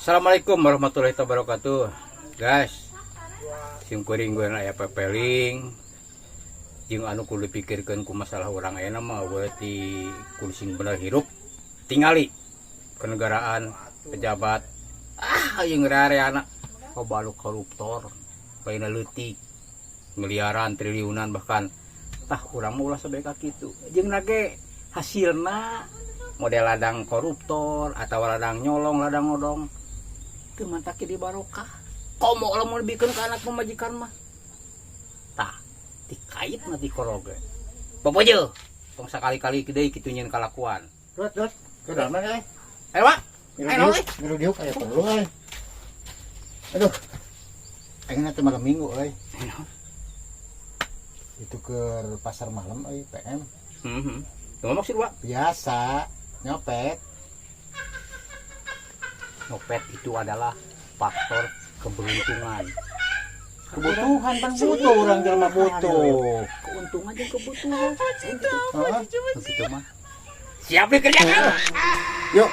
Assalamualaikum warahmatullahi wabarakatuh. Guys, sim kuring gue aya pepeling jeung anu kudu dipikirkeun ku masalah urang ayeuna mah berarti kudu sing bener hirup tingali kenegaraan pejabat jeung reareana kabaluk koruptor baina leutik miliaran triliunan bahkan tah urang mah ulah sabeka kitu jeung nage hasilna model ladang koruptor atau ladang nyolong ladang ngodong teu mantake di barokah komo lamun dibikeun ka anak pemajikan mah tah dikait nanti koroge bobojeul tong sakali-kali deui kitu nyeun kalakuan Dot, kedana euy. ayo Pak ayo Milu diuk aya perlu euy. Aduh. Ayeuna teh malam Minggu euy. Itu ke pasar malam euy PM. Ngomong sih Pak Biasa nyopet. nyopet itu adalah faktor keberuntungan. Kebutuhan pan butuh orang jelema butuh. Keuntungan jeung kebutuhan. Heeh. Begitu mah. Siap dikerjakan. Yuk,